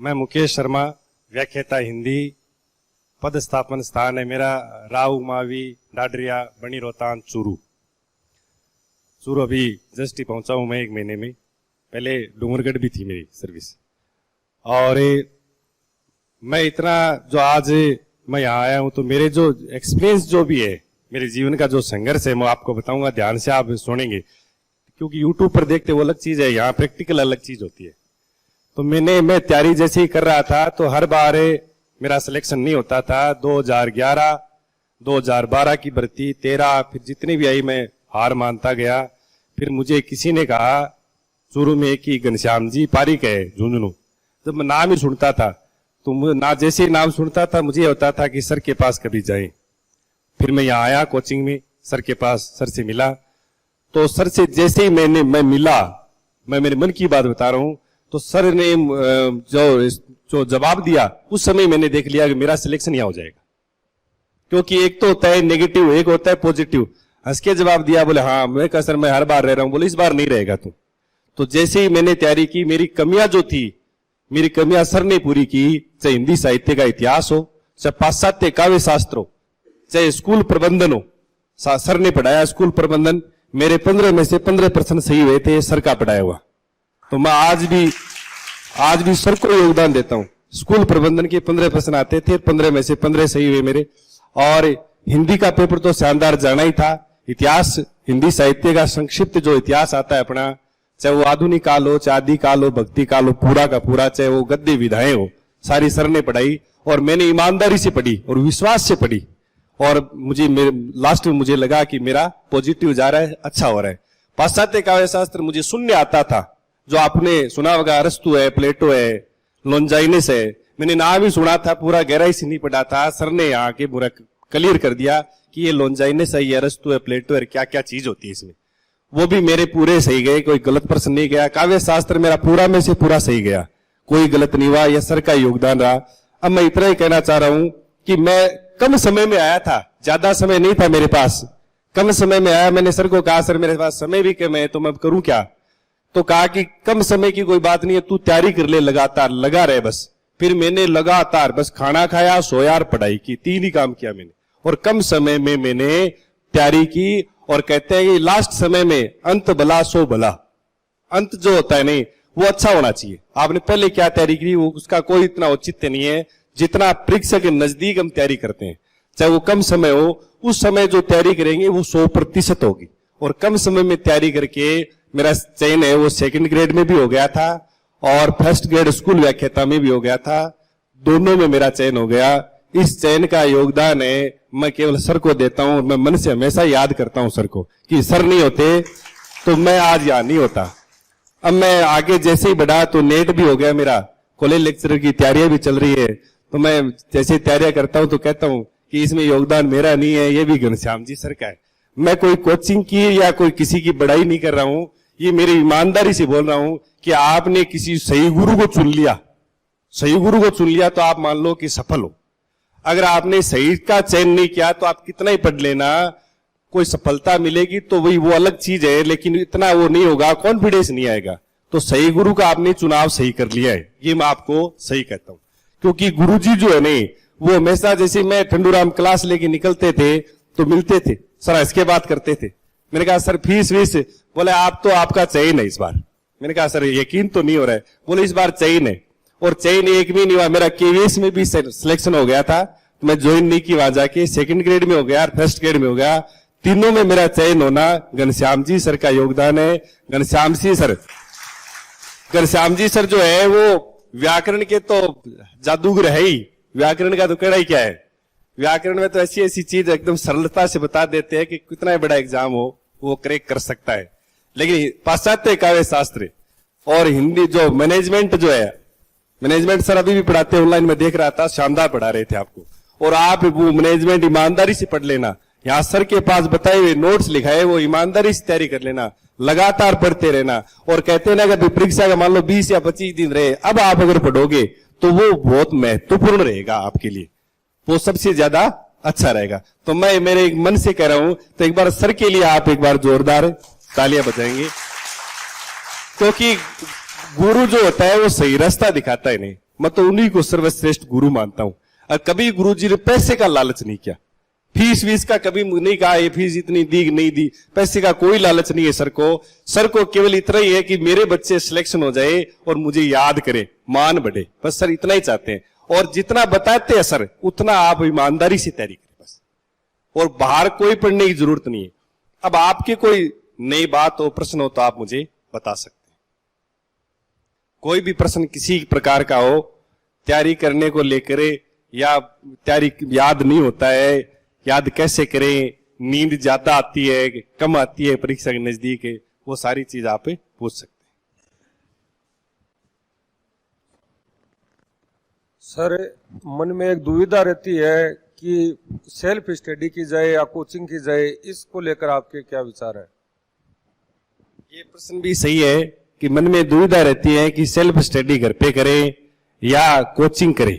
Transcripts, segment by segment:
मैं मुकेश शर्मा, व्याख्याता हिंदी। पदस्थापन स्थान है मेरा राव मावी डाडरिया बनी रोहतान चूरू। चूरू अभी जस्ट ही पहुंचा हूं मैं 1 महीने में। पहले डूंगरगढ़ भी थी मेरी सर्विस। और मैं इतना जो आज मैं यहाँ आया हूं तो मेरे जो एक्सपीरियंस जो भी है, मेरे जीवन का जो संघर्ष है, मैं आपको बताऊंगा। ध्यान से आप सुनेंगे, क्योंकि यूट्यूब पर देखते वो अलग चीज है, यहाँ प्रैक्टिकल अलग चीज होती है। तो मैं तैयारी जैसे ही कर रहा था तो हर बार मेरा सिलेक्शन नहीं होता था। 2011, 2012 की भर्ती, 13, फिर जितनी भी आई मैं हार मानता गया। फिर मुझे किसी ने कहा चूरू में कि घनश्याम जी पारिक है झुंझुनू। जब मैं नाम ही सुनता था तो ना जैसे ही नाम सुनता था मुझे होता था कि सर के पास कभी जाए। फिर मैं यहाँ आया कोचिंग में, सर के पास, सर से मिला। तो सर से जैसे ही मैं मिला, मैं मेरे मन की बात बता रहा हूं, तो सर ने जो जवाब दिया उस समय मैंने देख लिया कि मेरा सिलेक्शन यहाँ हो जाएगा। क्योंकि एक तो होता है नेगेटिव, एक होता है पॉजिटिव। हंस के जवाब दिया, बोले हाँ। मैं कहा सर मैं हर बार रह रहा हूं। बोले इस बार नहीं रहेगा तू। तो जैसे ही मैंने तैयारी की, मेरी कमियां जो थी, मेरी कमियां सर ने पूरी की। चाहे हिंदी साहित्य का इतिहास हो, चाहे पाश्चात्य काव्य शास्त्र हो, चाहे स्कूल प्रबंधन हो, सर ने पढ़ाया स्कूल प्रबंधन। मेरे 15 में से 15% सही हुए थे, सर का पढ़ाया हुआ। तो मैं आज भी सर को योगदान देता हूं। स्कूल प्रबंधन के 15% आते थे, 15 में से 15 सही हुए मेरे। और हिंदी का पेपर तो शानदार जाना ही था। इतिहास, हिंदी साहित्य का संक्षिप्त जो इतिहास आता है अपना, चाहे वो आधुनिक काल हो, चाहे आदि काल हो, भक्ति काल हो, पूरा का पूरा, चाहे वो गद्य विधाएं हो, सारी सर ने पढ़ाई। और मैंने ईमानदारी से पढ़ी और विश्वास से पढ़ी। और लास्ट में मुझे लगा कि मेरा पॉजिटिव जा रहा है, अच्छा हो रहा है। पाश्चात्य काव्य शास्त्र मुझे शून्य आता था, जो आपने सुना होगा, अरस्तु है, प्लेटो है, लोंजाइनस है। मैंने नाम ही सुना था, पूरा गहराई से नहीं पढ़ा था। सर ने यहाँ के पूरा क्लियर कर दिया कि ये लोंजाइनस है, ये अरस्तु है, प्लेटो है, क्या क्या चीज होती है इसमें। वो भी मेरे पूरे सही गए, कोई गलत प्रश्न नहीं गया। काव्य शास्त्र मेरा पूरा में से पूरा सही गया, कोई गलत नहीं हुआ। यह सर का योगदान रहा। अब मैं इतना ही कहना चाह रहा हूं कि मैं कम समय में आया था, ज्यादा समय नहीं था मेरे पास। कम समय में आया, मैंने सर को कहा सर मेरे पास समय भी कम है, तो मैं करूं क्या। तो कहा कि कम समय की कोई बात नहीं है, तू तैयारी कर ले, लगातार लगा रहे बस। फिर मैंने लगातार बस खाना खाया, सोया और पढ़ाई की, 3 ही काम किया मैंने। और कम समय में मैंने तैयारी की। और कहते हैं कि लास्ट समय में अंत भला सो भला। अंत जो होता है नहीं, वो अच्छा होना चाहिए। आपने पहले क्या तैयारी की वो उसका कोई इतना औचित्य नहीं है जितना परीक्षा के नजदीक हम तैयारी करते हैं। चाहे वो कम समय हो, उस समय जो तैयारी करेंगे वो 100% होगी। और कम समय में तैयारी करके मेरा चयन है वो 2nd ग्रेड में भी हो गया था और 1st ग्रेड स्कूल व्याख्याता में भी हो गया था। दोनों में मेरा चयन हो गया। इस चयन का योगदान है मैं केवल सर को देता हूं। मैं मन से हमेशा याद करता हूं सर को कि सर नहीं होते तो मैं आज यहां नहीं होता। अब मैं आगे जैसे ही बढ़ा तो नेट भी हो गया मेरा, कॉलेज लेक्चरर की तैयारियां भी चल रही है। तो मैं जैसे तैयारियां करता हूं तो कहता हूं कि इसमें योगदान मेरा नहीं है, ये भी घनश्याम जी सर का है। मैं कोई कोचिंग की या कोई किसी की बड़ाई नहीं कर रहा हूं, ये मेरी ईमानदारी से बोल रहा हूं कि आपने किसी सही गुरु को चुन लिया, सही गुरु को चुन लिया तो आप मान लो कि सफल हो। अगर आपने सही का चयन नहीं किया तो आप कितना ही पढ़ लेना, कोई सफलता मिलेगी तो वही वो अलग चीज है, लेकिन इतना वो नहीं होगा, कॉन्फिडेंस नहीं आएगा। तो सही गुरु का आपने चुनाव सही कर लिया है, ये मैं आपको सही कहता हूं। क्योंकि गुरुजी जो है नहीं, वो हमेशा, जैसे मैं ठंडूराम क्लास लेके निकलते थे तो मिलते थे, सर इसके बात करते थे। मैंने कहा सर फीस वीस, बोले आप तो आपका चयन है इस बार। मैंने कहा सर यकीन तो नहीं हो रहा है। बोले इस बार चयन है। और चयन एक भी नहीं हुआ, मेरा केवीएस में भी सिलेक्शन हो गया था, तो मैं ज्वाइन नहीं की वहां जाके। 2nd ग्रेड में हो गया और 1st ग्रेड में हो गया। तीनों में मेरा चयन होना घनश्याम जी सर का योगदान है। घनश्याम जी सर जो है वो व्याकरण के तो जादूगर है ही। व्याकरण का तो कहना ही क्या है। व्याकरण में तो ऐसी ऐसी चीज एकदम सरलता से बता देते हैं कि कितना बड़ा एग्जाम हो वो क्रैक कर सकता है। लेकिन पाश्चात्य काव्य शास्त्र और हिंदी जो मैनेजमेंट जो है, मैनेजमेंट सर अभी भी पढ़ाते हैं, ऑनलाइन में देख रहा था, शानदार पढ़ा रहे थे आपको। और आप वो मैनेजमेंट ईमानदारी से पढ़ लेना। यहाँ सर के पास बताए हुए नोट्स लिखाए, वो ईमानदारी से तैयारी कर लेना, लगातार पढ़ते रहना। और कहते हैं ना कि परीक्षा का मान लो 20 या 25 दिन रहे, अब आप अगर पढ़ोगे तो वो बहुत महत्वपूर्ण रहेगा आपके लिए, वो सबसे ज्यादा अच्छा रहेगा। तो मैं मेरे मन से कह रहा हूं, तो एक बार सर के लिए आप एक बार जोरदार तालियां बजाएंगे। क्योंकि गुरु जो होता है वो सही रास्ता दिखाता है नहीं, मैं तो उन्हीं को सर्वश्रेष्ठ गुरु मानता हूं। और कभी गुरु जी ने पैसे का लालच नहीं किया, फीस वीस का कभी नहीं कहा ये फीस इतनी दी नहीं दी, पैसे का कोई लालच नहीं है सर को। सर को केवल इतना ही है कि मेरे बच्चे सिलेक्शन हो जाए और मुझे याद करे, मान बढ़े, बस सर इतना ही चाहते हैं। और जितना बताते हैं सर उतना आप ईमानदारी से तैयारी करें बस, और बाहर कोई पढ़ने की जरूरत नहीं है। अब आपके कोई नई बात हो, प्रश्न हो तो आप मुझे बता सकते हैं। कोई भी प्रश्न किसी प्रकार का हो, तैयारी करने को लेकर, या तैयारी याद नहीं होता है, याद कैसे करें, नींद ज्यादा आती है कम आती है परीक्षा के नजदीक है, वो सारी चीज आप पूछ सकते हैं। सर मन में एक दुविधा रहती है कि सेल्फ स्टडी की जाए या कोचिंग की जाए, इसको लेकर आपके क्या विचार है? ये प्रश्न भी सही है कि मन में दुविधा रहती है कि सेल्फ स्टडी घर पे करें या कोचिंग करें।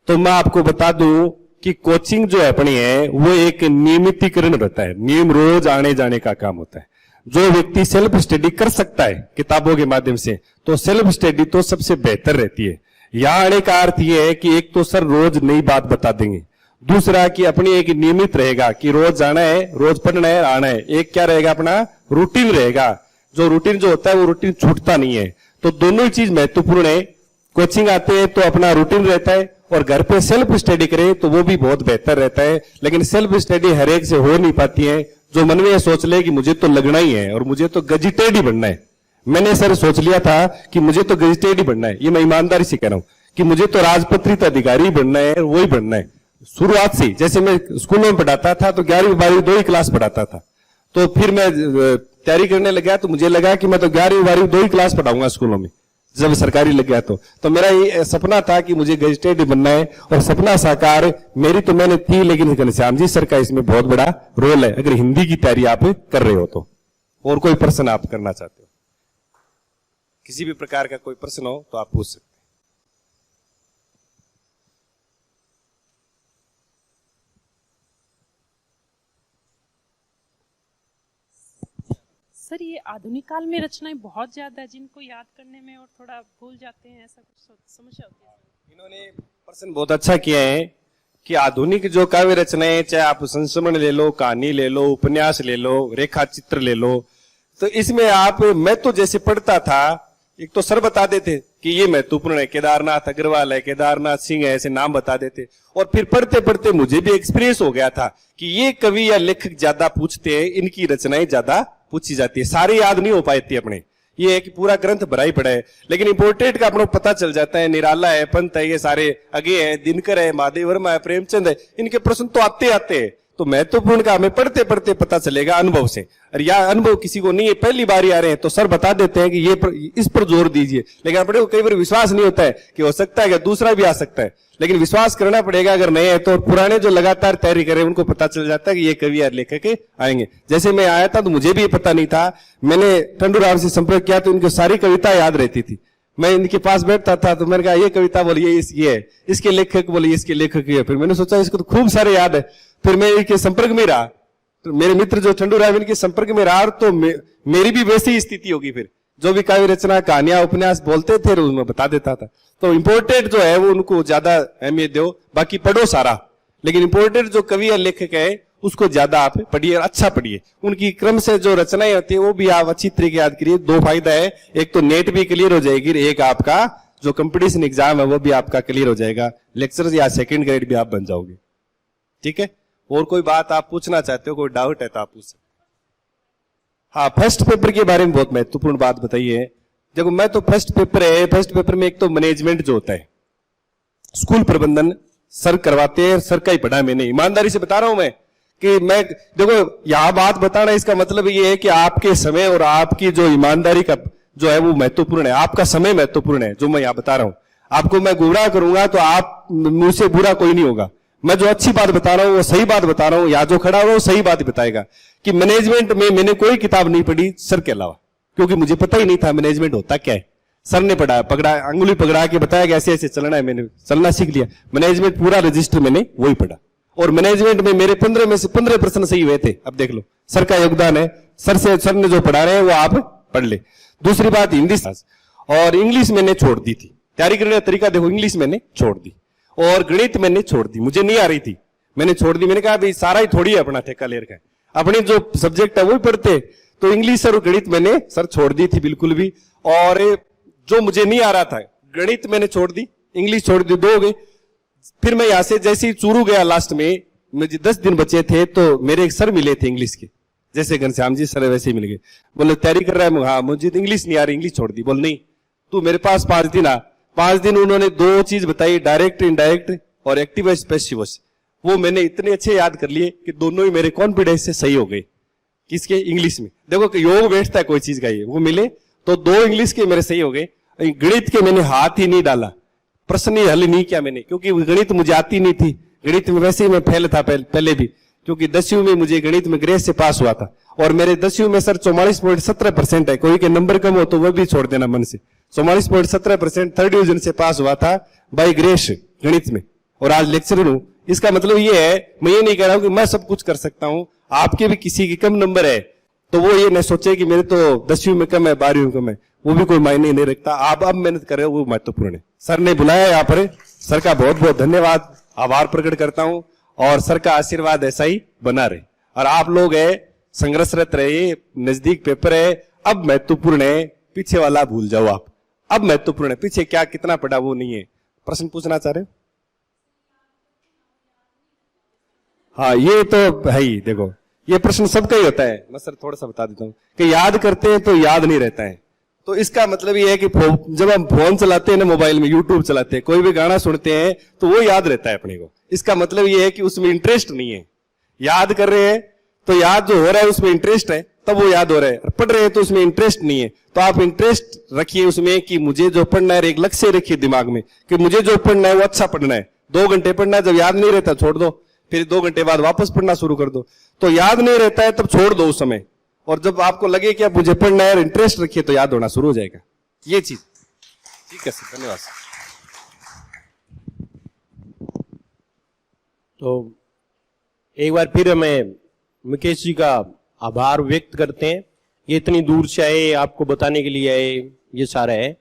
तो मैं आपको बता दूं कि कोचिंग जो अपनी है वो एक नियमितीकरण रहता है, नियम रोज आने जाने का काम होता है। जो व्यक्ति सेल्फ स्टडी कर सकता है किताबों के माध्यम से, तो सेल्फ स्टडी तो सबसे बेहतर रहती है। यहां आने का अर्थ यह है कि एक तो सर रोज नई बात बता देंगे, दूसरा कि अपनी एक नियमित रहेगा कि रोज जाना है, रोज पढ़ना है, आना है। एक क्या रहेगा, अपना रूटीन रहेगा। जो रूटीन जो होता है वो रूटीन छूटता नहीं है। तो दोनों ही चीज महत्वपूर्ण है। कोचिंग आते हैं तो अपना रूटीन रहता है, और घर पे सेल्फ स्टडी करें तो वो भी बहुत बेहतर रहता है। लेकिन सेल्फ स्टडी हर एक से हो नहीं पाती है। जो मन में ये सोच ले कि मुझे तो लगना ही है और मुझे तो गजिटेड ही बनना है। मैंने सर सोच लिया था कि मुझे तो गजिटेड ही बनना है, ये मैं ईमानदारी से कह रहा हूं कि मुझे तो राजपत्रित अधिकारी बनना है, वही बनना है शुरुआत से। जैसे मैं स्कूलों में पढ़ाता था तो 11वीं 12वीं 2 ही क्लास पढ़ाता था, तो फिर मैं तैयारी करने लगा तो मुझे लगा कि मैं तो 11वीं 12वीं 2 ही क्लास पढ़ाऊंगा स्कूलों में, जब सरकारी लग गया तो मेरा ये सपना था कि मुझे गजिटेड बनना है। और सपना साकार मेरी तो मैंने थी, लेकिन घनश्याम जी सर का इसमें बहुत बड़ा रोल है, अगर हिंदी की तैयारी आप कर रहे हो तो। और कोई प्रश्न आप करना चाहते हो, किसी भी प्रकार का कोई प्रश्न हो तो आप पूछ सकते हैं। सर ये आधुनिक काल में रचनाएं बहुत ज्यादा है, जिनको याद करने में और थोड़ा भूल जाते हैं, ऐसा कुछ समस्या होती है? इन्होंने प्रश्न बहुत अच्छा किया है कि आधुनिक जो काव्य रचनाएं, चाहे आप संस्मरण ले लो, कहानी ले लो, उपन्यास ले लो, रेखा चित्र ले लो, तो इसमें आप, मैं तो जैसे पढ़ता था, एक तो सर बता देते कि ये महत्वपूर्ण है, केदारनाथ अग्रवाल है, केदारनाथ सिंह है, ऐसे नाम बता देते। और फिर पढ़ते पढ़ते मुझे भी एक्सपीरियंस हो गया था कि ये कवि या लेखक ज्यादा पूछते हैं, इनकी रचनाएं ज्यादा पूछी जाती है, सारी याद नहीं हो पाती अपने। ये है कि पूरा ग्रंथ भरा ही पड़ा है, लेकिन इंपोर्टेड का अपना पता चल जाता है। निराला है, पंत है, ये सारे आगे हैं, दिनकर है, महादेव वर्मा है, प्रेमचंद है, इनके प्रश्न तो आते आते हैं। तो महत्वपूर्ण का हमें पढ़ते पढ़ते पता चलेगा अनुभव से। और यह अनुभव किसी को नहीं है, पहली बार ही आ रहे हैं तो सर बता देते हैं कि ये इस पर जोर दीजिए, लेकिन अपने को कई बार विश्वास नहीं होता है कि हो सकता है कि दूसरा भी आ सकता है, लेकिन विश्वास करना पड़ेगा। अगर नए है तो पुराने जो लगातार तैयारी करें उनको पता चल जाता है कि ये कवि या लेखक आएंगे। जैसे मैं आया था तो मुझे भी पता नहीं था, मैंने टंडूराम से संपर्क किया तो इनको सारी कविता याद रहती थी। मैं इनके पास बैठता था तो मैंने कहा ये कविता बोलिए, ये है, इसके लेखक बोलिए, इसके लेखक ये। फिर मैंने सोचा इसको तो खूब सारे याद है। फिर मैं इनके संपर्क में रहा, तो मेरे मित्र जो टंडूराम इनके संपर्क में रहा, तो मेरी भी वैसी ही स्थिति होगी। फिर जो भी काव्य रचना, कहानियां, उपन्यास बोलते थे उसमें बता देता था। तो इंपोर्टेड जो है वो उनको ज्यादा अहमियत दो, बाकी पढ़ो सारा, लेकिन इंपोर्टेड जो कवि या लेखक है उसको ज्यादा आप पढ़िए, अच्छा पढ़िए। उनकी क्रम से जो रचनाएं होती है वो भी आप अच्छी तरीके याद करिए। 2 फायदा है, एक तो नेट भी क्लियर हो जाएगी, एक आपका जो कंपटीशन एग्जाम है वो भी आपका क्लियर हो जाएगा, लेक्चर या सेकंड ग्रेड भी आप बन जाओगे। ठीक है, और कोई बात आप पूछना चाहते हो, कोई डाउट है तो आप पूछ सकते। हाँ, फर्स्ट पेपर के बारे में बहुत महत्वपूर्ण बात बताइए। देखो, मैं तो फर्स्ट पेपर है, फर्स्ट पेपर में एक तो मैनेजमेंट जो होता है, स्कूल प्रबंधन सर करवाते हैं, सर का ही पढ़ा मैंने, ईमानदारी से बता रहा हूं मैं कि मैं, देखो यहां बात बताना इसका मतलब ये है कि आपके समय और आपकी जो ईमानदारी का जो है वो महत्वपूर्ण है, आपका समय महत्वपूर्ण है। जो मैं यहां बता रहा हूं, आपको मैं गुमराह करूंगा तो आप मुझसे बुरा कोई नहीं होगा। मैं जो अच्छी बात बता रहा हूं वो सही बात बता रहा हूं, या जो खड़ा हुआ वो सही बात बताएगा। कि मैनेजमेंट में मैंने कोई किताब नहीं पढ़ी सर के अलावा, क्योंकि मुझे पता ही नहीं था मैनेजमेंट होता क्या है। सर ने पढ़ा, पकड़ा, अंगुली पकड़ा के बताया कि ऐसे ऐसे चलना है, मैंने चलना सीख लिया। मैनेजमेंट पूरा रजिस्टर मैंने वही पढ़ा, और मैनेजमेंट में मेरे 15 में से 15 प्रश्न सही हुए थे। अब देख लो, सर का योगदान है, सर ने जो पढ़ा रहे हैं वो आप पढ़ ले। दूसरी बात, हिंदी और इंग्लिश मैंने छोड़ दी थी, तैयारी करने का तरीका देखो, इंग्लिश मैंने छोड़ दी और गणित मैंने छोड़ दी, मुझे नहीं आ रही थी, मैंने छोड़ दी। मैंने कहा भाई सारा ही थोड़ी है अपना ठेका ले रखा है, अपने जो सब्जेक्ट है वो ही पढ़ते। तो इंग्लिश और गणित मैंने सर छोड़ दी थी बिल्कुल भी, और जो मुझे नहीं आ रहा था गणित मैंने छोड़ दी, इंग्लिश छोड़ दी, 2 हो गए। फिर मैं यहां से जैसे ही चूरू गया, लास्ट में मुझे 10 दिन बचे थे, तो मेरे एक सर मिले थे इंग्लिश के, जैसे घनश्याम जी सर वैसे ही मिल गए। बोले तैयारी कर रहा है? हाँ, मुझे तो इंग्लिश नहीं आ रही, इंग्लिश छोड़ दी। बोल नहीं, तू मेरे पास 5 दिन आ। 5 दिन उन्होंने 2 चीज बताई, डायरेक्ट इनडायरेक्ट और एक्टिव वॉइस पैसिव वॉइस। वो मैंने इतने अच्छे याद कर लिए कि दोनों ही मेरे कॉन्फिडेंस से सही हो गए। किसके? इंग्लिश में। देखो कि योग बैठता है कोई चीज का, ये वो मिले तो 2 इंग्लिश के मेरे सही हो गए। गणित के मैंने हाथ ही नहीं डाला, प्रश्न ही हल नहीं किया मैंने, क्योंकि गणित मुझे आती नहीं थी। गणित में वैसे ही मैं फेल था पहले भी, क्योंकि 10वीं में मुझे गणित में ग्रेस से पास हुआ था, और मेरे 10वीं में सर 44.17% है। कोई के नंबर कम हो तो वह भी छोड़ देना मन से। 44.17% 3rd डिवीजन से पास हुआ था बाई ग्रेस गणित में, और आज लेक्चरर हूं। इसका मतलब ये है, मैं ये नहीं कह रहा हूं कि मैं सब कुछ कर सकता हूं, आपके भी किसी के कम नंबर है तो वो ये न सोचे कि मेरे तो 10वीं में कम है, 12वीं में कम है, वो भी कोई मायने नहीं रखता। आप अब मेहनत कर रहे हो वो महत्वपूर्ण है। सर ने बुलाया यहाँ पर, सर का बहुत बहुत धन्यवाद, आभार प्रकट करता हूं, और सर का आशीर्वाद ऐसा ही बना रहे। और आप लोग है संघर्षरत रहे, नजदीक पेपर है, अब महत्वपूर्ण है, पीछे वाला भूल जाओ आप। अब महत्वपूर्ण है, पीछे क्या कितना पढ़ा वो नहीं है। प्रश्न पूछना चाह रहे हो? हाँ, ये तो है ही। देखो ये प्रश्न सबका ही होता है, मैं सर थोड़ा सा बता देता हूँ कि याद करते हैं तो याद नहीं रहता है। तो इसका मतलब ये है कि जब हम फोन चलाते हैं ना, मोबाइल में यूट्यूब चलाते हैं, कोई भी गाना सुनते हैं तो वो याद रहता है अपने को। इसका मतलब ये है कि उसमें इंटरेस्ट नहीं है। याद कर रहे हैं तो याद जो हो रहा है उसमें इंटरेस्ट है, तब वो याद हो रहा है। और पढ़ रहे हैं तो उसमें इंटरेस्ट नहीं है, तो आप इंटरेस्ट रखिए उसमें कि मुझे जो पढ़ना है, एक लक्ष्य रखिए दिमाग में कि मुझे जो पढ़ना है वो अच्छा पढ़ना है। 2 घंटे पढ़ना है, जब याद नहीं रहता छोड़ दो, फिर 2 घंटे बाद वापस पढ़ना शुरू कर दो। तो याद नहीं रहता है तब छोड़ दो उस समय, और जब आपको लगे कि अब मुझे पढ़ना है, इंटरेस्ट रखिए, तो याद होना शुरू हो जाएगा। ये चीज ठीक है सर, धन्यवाद सर। तो एक बार फिर हमें मुकेश जी का आभार व्यक्त करते हैं। ये इतनी दूर से आए, आपको बताने के लिए आए, ये सारा है।